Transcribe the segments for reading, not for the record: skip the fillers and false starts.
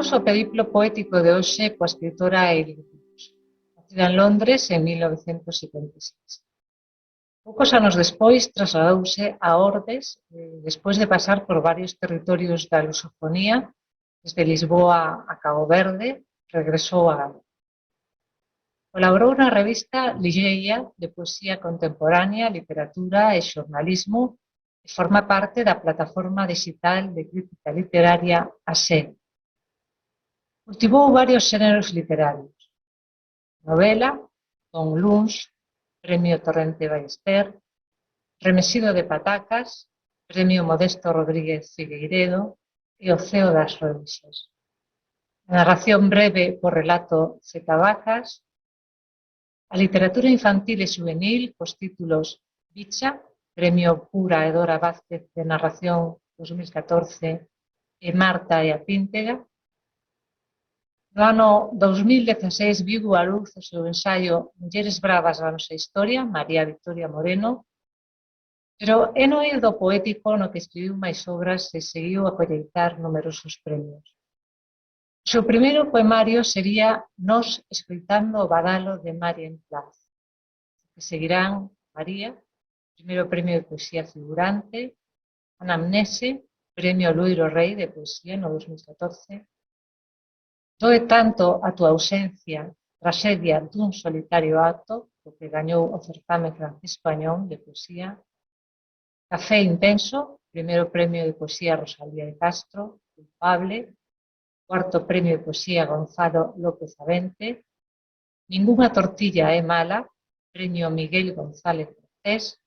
Comezamos o periplo poético de hoxe coa escritora Eileen Burns, nacida en Londres en 1976. Poucos anos despois trasladouse a Ordes, despois de pasar por varios territorios da lusofonía, desde Lisboa a Cabo Verde, regresou a Galicia. Colaborou na revista Ligeia de poesía contemporánea, literatura e xornalismo e forma parte da plataforma digital de crítica literaria ASE. Cultivou varios xéneros literarios: novela, con Luns, Premio Torrente Ballester, Remesido de Patacas, Premio Modesto Rodríguez Figueiredo e O ceo das revexas. A narración breve por relato Zeta Vacas, a literatura infantil e juvenil cos títulos Bicha, Premio Pura e Dora Vázquez de Narración 2014 e Marta e a Píntega. No ano 2016 viu a luz o seu ensaio Mulleres bravas da nosa historia, María Victoria Moreno, pero é no eido poético no que escribiu máis obras e seguiu a colleitar numerosos premios. O seu primeiro poemario sería Nós escoitando o badalo de Marien Plaz, que seguirán María, primeiro premio de poesía figurante, Anamnese, premio Loiro Rei de poesía no 2014, Doe tanto a túa ausencia, traxedia dun solitario acto, o que gañou o certame Francisco Añón de poesía, Café intenso, primeiro premio de poesía Rosalía de Castro, Culpable, cuarto premio de poesía Gonzalo López Avente, Ningunha tortilla é mala, premio Miguel González Cortés,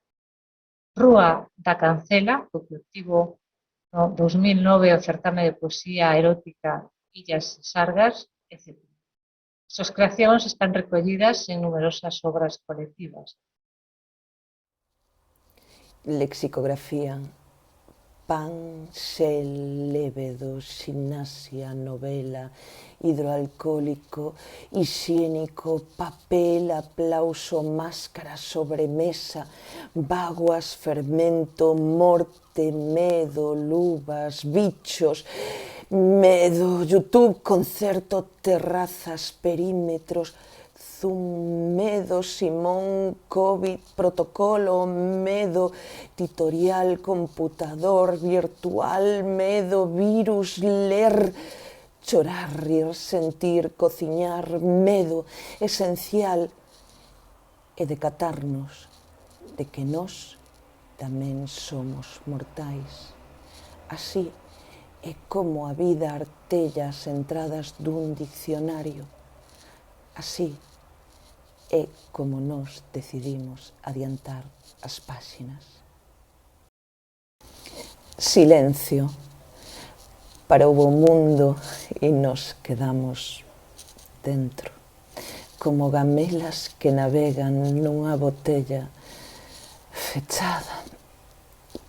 Rúa da Cancela, o que obtivo no 2009 o certame de poesía erótica Illas Sargas, etc. As súas creacións están recollidas en numerosas obras colectivas. Lexicografía: pan, xel, lévedo, ximnasia, novela, hidroalcohólico, hixiénico, papel, aplauso, máscara, sobremesa, vaguas, fermento, morte, medo, luvas, bichos, medo, YouTube, concerto, terrazas, perímetros, Zoom, medo, Simón, COVID, protocolo, medo, tutorial, computador, virtual, medo, virus, ler, chorar, rir, sentir, cociñar, medo, esencial, e decatarnos de que nós tamén somos mortais. Así é como a vida artella as entradas dun diccionario. Así é como nós decidimos adiantar as páxinas. Silencio. Parou o mundo e nos quedamos dentro, como gamelas que navegan nunha botella fechada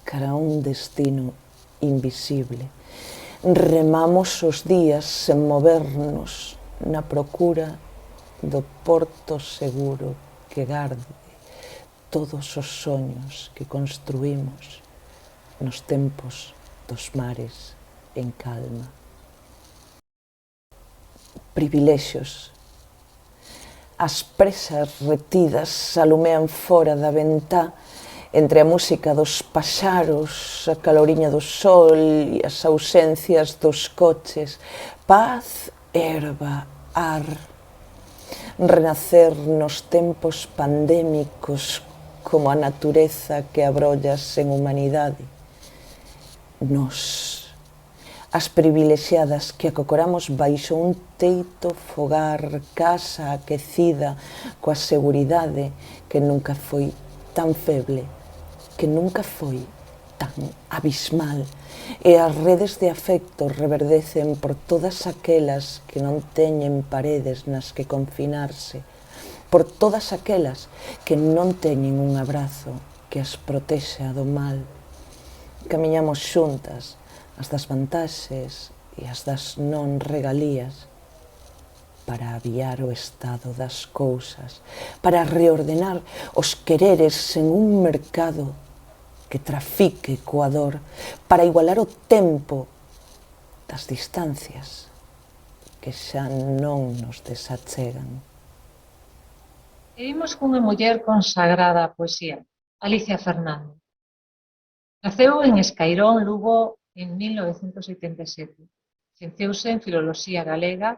cara a un destino invisible. Remamos os días sen movernos na procura do porto seguro que garde todos os soños que construímos nos tempos dos mares en calma. Privilexios. As presas retidas alumean fora da ventá entre a música dos paxaros, a caloriña do sol e as ausencias dos coches. Paz, herba, ar. Renacer nos tempos pandémicos como a natureza que abrolla sen humanidade. Nos, as privilexiadas que acocoramos baixo un teito, fogar, casa aquecida, coa seguridade que nunca foi tan feble, que nunca foi tan abismal, e as redes de afecto reverdecen por todas aquelas que non teñen paredes nas que confinarse, por todas aquelas que non teñen un abrazo que as protexa do mal. Camiñamos xuntas as das vantaxes e as das non regalías para aviar o estado das cousas, para reordenar os quereres en un mercado que trafique coa dor, para igualar o tempo das distancias que xa non nos desachegan. E imos cunha muller consagrada á poesía, Alicia Fernández. Naceu en Escairón, Lugo, en 1987. Licenciouse en Filoloxía Galega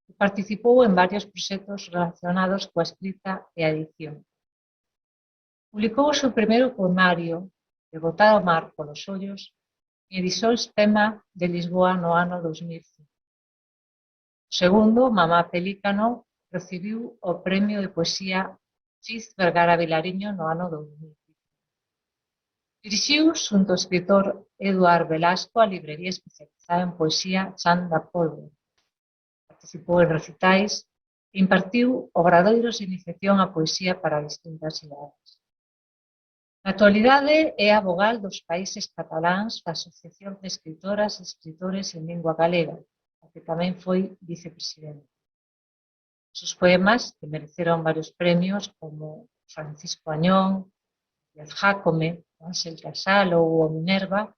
e participou en varios proxectos relacionados coa escrita e a edición. Publicou o seu primeiro poemario, De botar o mar polos ollos, en Edicións Pema de Lisboa no ano 2005. O segundo, Mamá Pelícano, recibiu o Premio de Poesía Cis Vergara Vilariño no ano 2000. Dirixiu, xunto ao escritor Eduard Velasco, a librería especializada en poesía Chan da Polvo. Participou en recitais e impartiu obradoiros de iniciación á poesía para distintas idades. Na actualidade é a vogal dos Países Cataláns da Asociación de Escritoras e Escritores en Lingua Galega, a que tamén foi vicepresidente. Os poemas, que mereceron varios premios como Francisco Añón, Díaz Jácome, Ángel Casal ou o Minerva,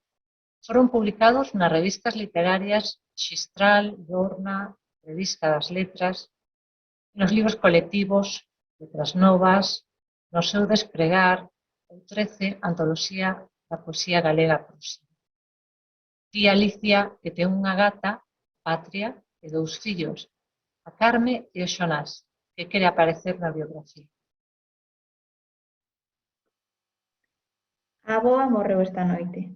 foron publicados nas revistas literarias Xistral, Dorna, Revista das Letras, nos libros colectivos Letras Novas, no seu despregar, ou 13, Antoloxía da Poesía Galega Próxima. Di Alicia que ten unha gata, Patria, e 2 fillos, a Carme e o Xonás, que quere aparecer na biografía. A avoa morreu esta noite.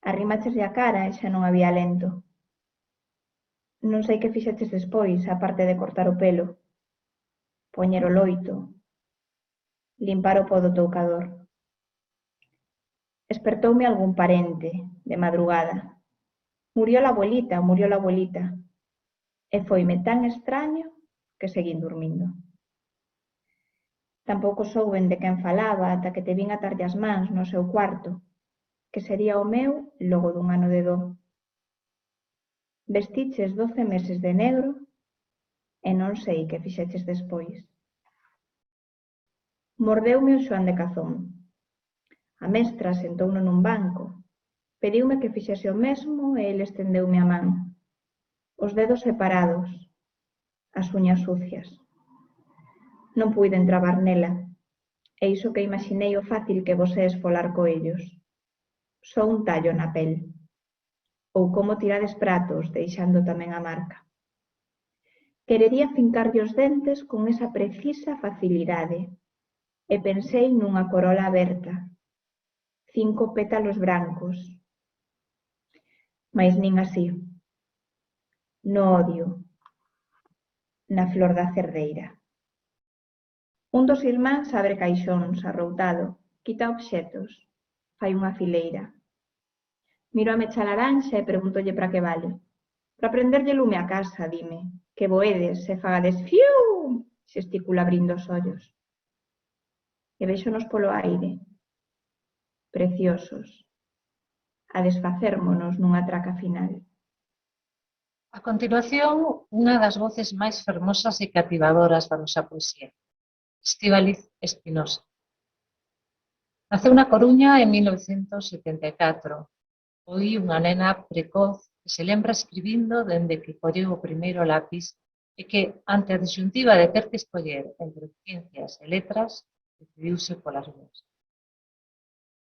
Arrímacheslle a cara e xa non había alento. Non sei que fixeches despois, aparte de cortar o pelo, poñer o loito, limpar o pó do toucador. Espertoume algún parente, de madrugada. Murió la abuelita. E foime tan extraño que seguín dormindo. Tampouco souben de quen falaba ata que te vin atarlle as mans no seu cuarto, que sería o meu logo dun ano de dó. Vestiches 12 meses de negro e non sei que fixeches despois. Mordeume o Xoán de Cazón. A mestra sentouno nun banco, pediume que fixese o mesmo e ele estendeume a man. Os dedos separados, as uñas sucias. Non puiden trabar nela, e iso que imaginei o fácil que vos é esfolar coellos. Só un tallo na pel. Ou como tirades pratos, deixando tamén a marca. Querería fincarlle os dentes con esa precisa facilidade, e pensei nunha corola aberta, 5 pétalos brancos. Mais nin así. No odio, na flor da cerdeira. Un dos irmáns abre caixóns, arroutado, quita obxetos, fai unha fileira. Miro a mecha laranxa e pregúntolle para que vale. Para prenderlle lume a casa, dime, que voedes e fagades fiu, xesticula abrindo os ollos. E véxonos polo aire, preciosos, a desfacérmonos nunha traca final. A continuación, unha das voces máis fermosas e cativadoras da nosa poesía, Estíbaliz Espinosa. Naceu na Coruña en 1974. Foi unha nena precoz que se lembra escribindo dende que colleu o primeiro lápiz e que, ante a disyuntiva de ter que escoller entre ciencias e letras, decidiuse polas dúas.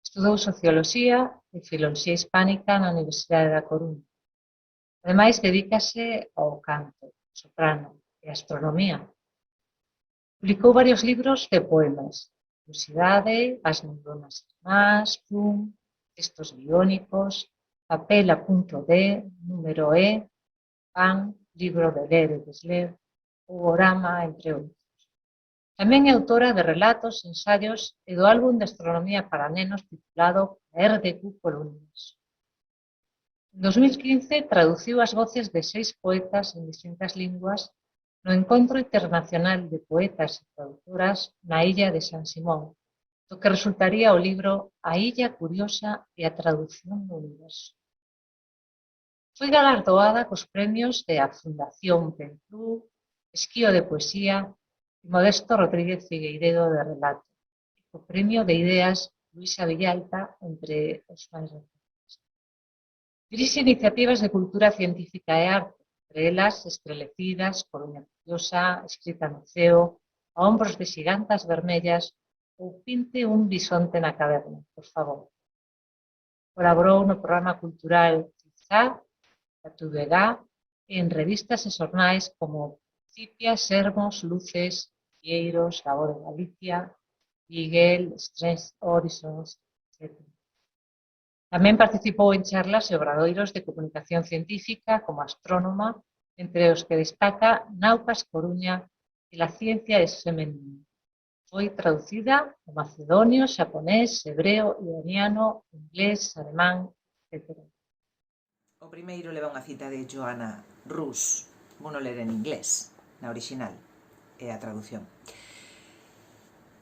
Estudou Socioloxía e Filoloxía Hispánica na Universidade da Coruña. Ademais, dedícase ao canto, soprano e astronomía. Publicou varios libros de poemas, Curiosidade, As neuronas irmás, Plum, Textos biónicos, Papel a punto de, Número E, Pan, Libro de ler e desler, ou Orama, entre outros. Tamén é autora de relatos, ensaios e do álbum de astronomía para nenos titulado RDQ polo Universo. En 2015 traduciu as voces de 6 poetas en distintas linguas no Encontro Internacional de Poetas e Traductoras na illa de San Simón, do que resultaría o libro A Illa Curiosa e a Traducción do Universo. Foi galardoada cos premios de a Fundación Penflú, Esquío de Poesía e Modesto Rodríguez Figueiredo de Relato, e co Premio de Ideas Luisa Villalta, entre os máis recentes. Dirixe iniciativas de cultura científica e arte, entre elas estrelecidas, Coruña Curiosa, escrita no ceo, a ombros de xigantas vermellas, ou pinte un bisonte na caverna, por favor. Colaborou no programa cultural Quizá, da TVG, e en revistas e xornais como Cipia, Sermos, Luces, Vieiros, La Voz de Galicia, Beagle, Strange Horizons, etc. Tamén participou en charlas e obradoiros de comunicación científica como astrónoma, entre os que destaca Naucas Coruña e La ciencia es femenina. Foi traducida ao macedonio, xaponés, hebreo, iraniano, inglés, alemán, etc. O primeiro leva unha cita de Joanna Rus. Vou ler en inglés, na original, é a traducción.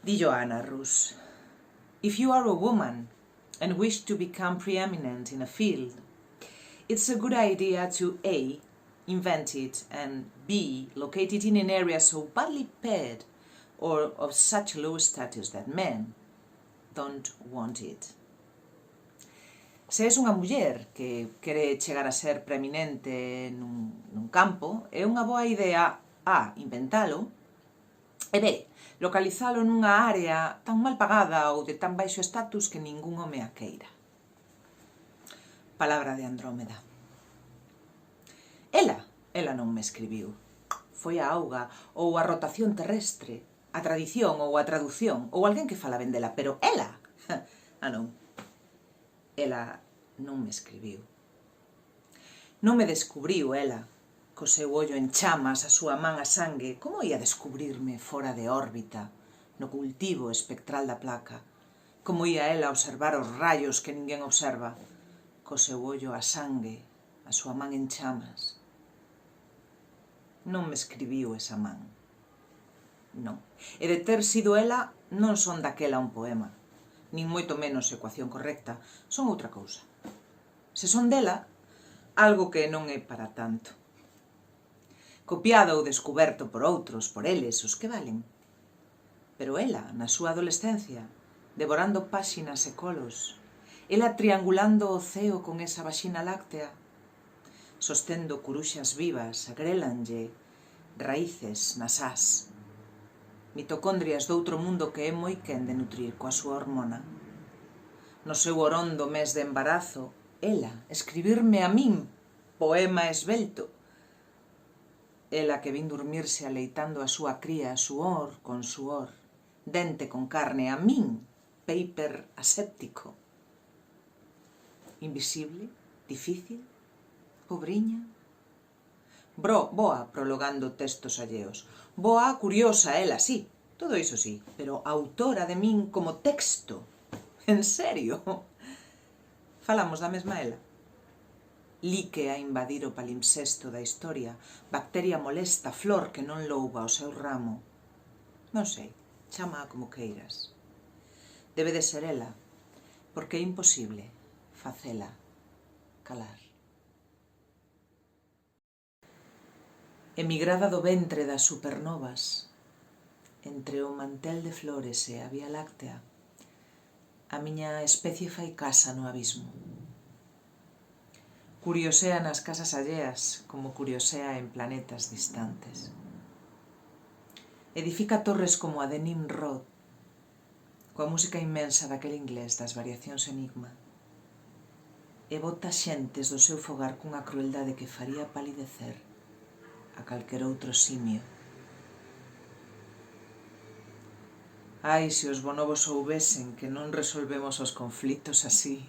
Di Joanna Rus: If you are a woman and wish to become preeminent in a field, it's a good idea to A. invent it, and B. locate it in an area so badly paid or of such low status that men don't want it. Se és unha muller que quere chegar a ser preeminente nun campo, é unha boa idea A. inventalo, e B. localizalo nunha área tan mal pagada ou de tan baixo status que ningún home a queira. Palabra de Andrómeda. Ela non me escribiu. Foi a auga, ou a rotación terrestre, a tradición ou a traducción, ou alguén que fala ben dela, pero ela, non. Ela non me escribiu. Non me descubriu ela, co seu ollo en chamas, a súa man a sangue. Como ia descubrirme fora de órbita, no cultivo espectral da placa? Como ia ela observar os rayos que ninguén observa, co seu ollo a sangue, a súa man en chamas? Non me escribiu esa man. Non. E de ter sido ela, non son daquela un poema, nin moito menos ecuación correcta, son outra cousa. Se son dela, algo que non é para tanto. Copiado ou descuberto por outros, por eles, os que valen. Pero ela, na súa adolescencia, devorando páxinas e colos, ela triangulando o ceo con esa vaxina láctea, sostendo curuxas vivas, agrélanlle raíces nas ás, mitocondrias doutro mundo que é moi quen de nutrir coa súa hormona. No seu orondo mes de embarazo, ela, escribirme a min, poema esbelto. Ela que vin dormirse aleitando a súa cría, suor con suor, dente con carne, a min, paper aséptico. Invisible, difícil, pobriña. Boa prologando textos alleos. Boa, curiosa, ela, sí, todo iso sí, pero autora de min como texto. En serio? Falamos da mesma ela. Lique a invadir o palimpsesto da historia, bacteria molesta, flor que non louba o seu ramo. Non sei, chama como queiras. Debe de ser ela, porque é imposible facela calar. Emigrada do ventre das supernovas, entre o mantel de flores e a Vía Láctea, a miña especie fai casa no abismo. Curiosea nas casas alleas, como curiosea en planetas distantes. Edifica torres como a de Nimrod, coa música inmensa daquel inglés das variacións enigma, e bota xentes do seu fogar cunha crueldade que faría palidecer a calquer outro simio. Ai, se os bonobos soubesen que non resolvemos os conflitos así,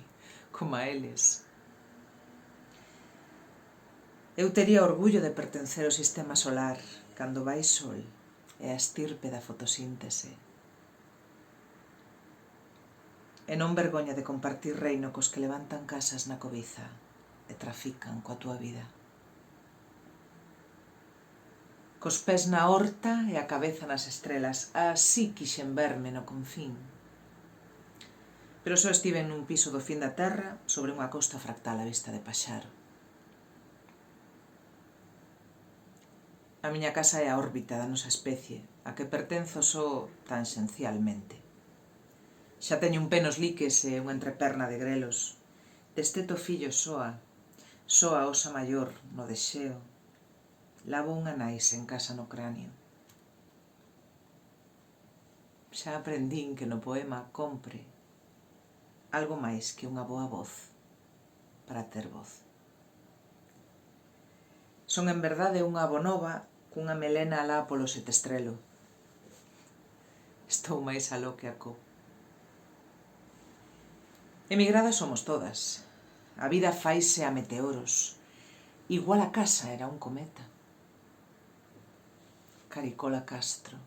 como a eles. Eu tería orgullo de pertencer ao sistema solar cando vai sol e a estirpe da fotosíntese. E non vergoña de compartir reino cos que levantan casas na cobiza e trafican coa túa vida. Cos pés na horta e a cabeza nas estrelas, así quixen verme no confín. Pero só estiven nun piso do fin da terra sobre unha costa fractal a vista de Paxaro. A miña casa é a órbita da nosa especie, a que pertenzo só tanxencialmente. Xa teño un pé nos liques e unha entreperna de grelos. Desteto fillo soa osa maior no deseo, lavo unha nais en casa no cráneo. Xa aprendín que no poema compre algo máis que unha boa voz para ter voz. Son en verdade unha bonova cunha melena alá polo setestrelo. Estou máis aló que a co. Emigradas somos todas. A vida faise a meteoros. Igual a casa era un cometa. Caricola Castro,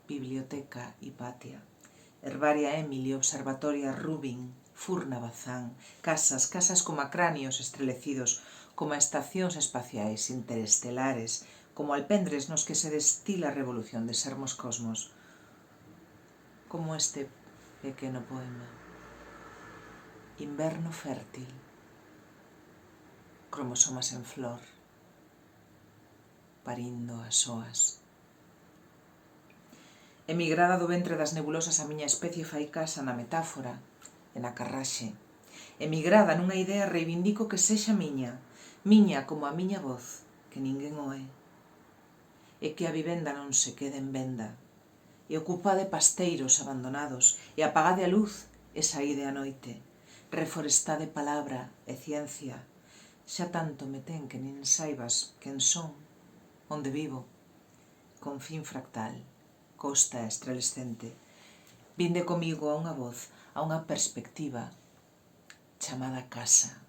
Biblioteca Hipatia, Herbaria Emily, Observatoria Rubin, Furna Bazán, casas como a cráneos estrelecidos, como a estacións espaciais interestelares, como alpendres nos que se destila a revolución de sermos cosmos, como este pequeno poema. Inverno fértil, cromosomas en flor, parindo as soas. Emigrada do ventre das nebulosas a miña especie fai casa na metáfora e na carraxe. Emigrada nunha idea reivindico que sexa miña como a miña voz, que ninguén o é. E que a vivenda non se quede en venda. E ocupade pasteiros abandonados, e apagade a luz e saíde a noite. Reforestade palabra e ciencia. Xa tanto me ten que nin saibas quen son, onde vivo. Confín fractal, costa estrelescente. Vinde comigo a unha voz, a unha perspectiva chamada casa.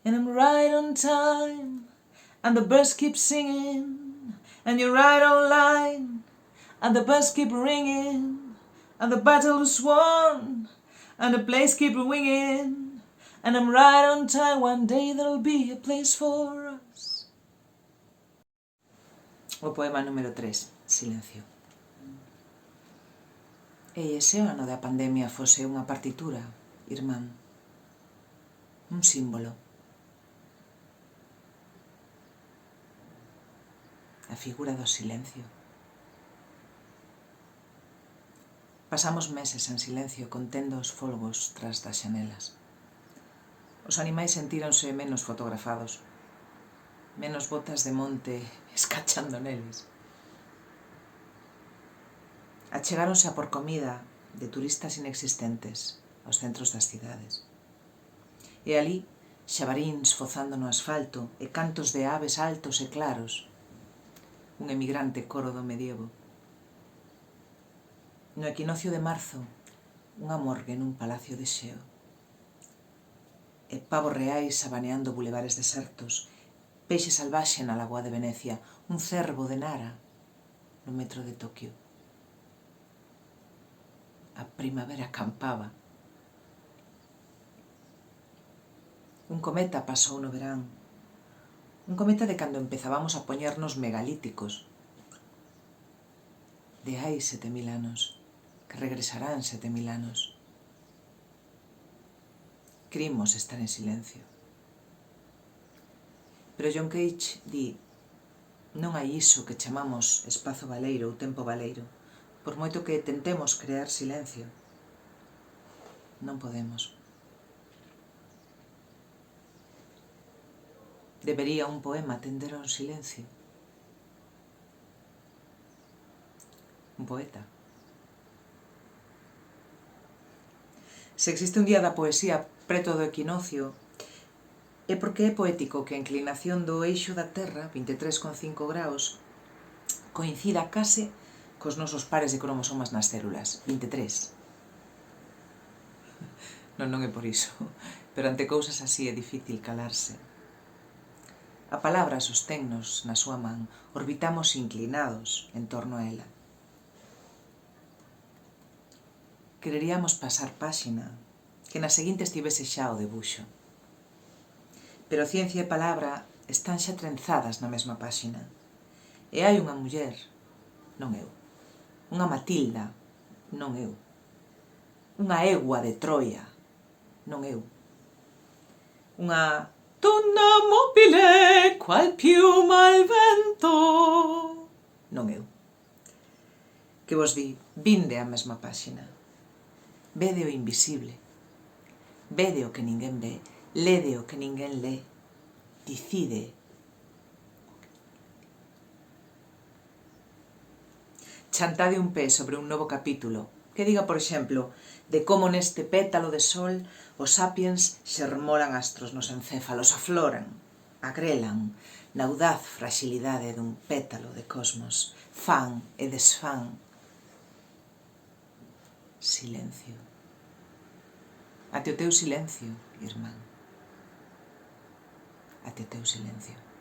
And I'm right on time, and the birds keep singing, and you're right on line, and the bells keep ringing, and the battle is won, and the place keep ringing, and I'm right on time, one day there'll be a place for us. O poema número 3, Silencio. E ese ano da pandemia fose unha partitura, irmán, un símbolo. A figura do silencio. Pasamos meses en silencio contendo os folgos tras das xanelas. Os animais sentíronse menos fotografados, menos botas de monte escachando neles. Achegáronse a por comida de turistas inexistentes aos centros das cidades. E ali, xabaríns fozando no asfalto e cantos de aves altos e claros, un emigrante coro do medievo. No equinoccio de marzo, unha morgue nun palacio de xeo. E pavos reais abaneando bulevares desertos, peixe salvaxe na lagoa de Venecia, un cervo de Nara no metro de Tokio. A primavera campaba. Un cometa pasou no verán. Un cometa de cando empezábamos a poñernos megalíticos. De hai 7.000 anos, que regresarán 7.000 anos. Crimos estar en silencio. Pero John Cage di: non hai iso que chamamos espazo baleiro ou tempo baleiro, por moito que tentemos crear silencio. Non podemos. Debería un poema tender ao silencio. Un poeta. Se existe un día da poesía preto do equinoccio, é porque é poético que a inclinación do eixo da Terra, 23,5 graus, coincida case cos nosos pares de cromosomas nas células, 23. Non é por iso, pero ante cousas así é difícil calarse. A palabra sosténnos na súa man, orbitamos inclinados en torno a ela. Quereríamos pasar páxina, que na seguinte estivese xa o debuxo. Pero ciencia e palabra están xa trenzadas na mesma páxina. E hai unha muller, non eu. Unha Matilda, non eu. Unha egua de Troia, non eu. Unha donna mobile, qual piuma al vento, non eu. Que vos di, vinde á mesma páxina. Vede o invisible. Vede o que ninguén ve. Lede o que ninguén lé. Dicide Chantade un pé sobre un novo capítulo que diga, por exemplo, de como neste pétalo de sol os sapiens xermolan astros nos encéfalos, afloran, agrelan, na audaz fragilidade dun pétalo de cosmos, fan e desfan. Silencio. Ate o teu silencio, irmán. Ate o teu silencio.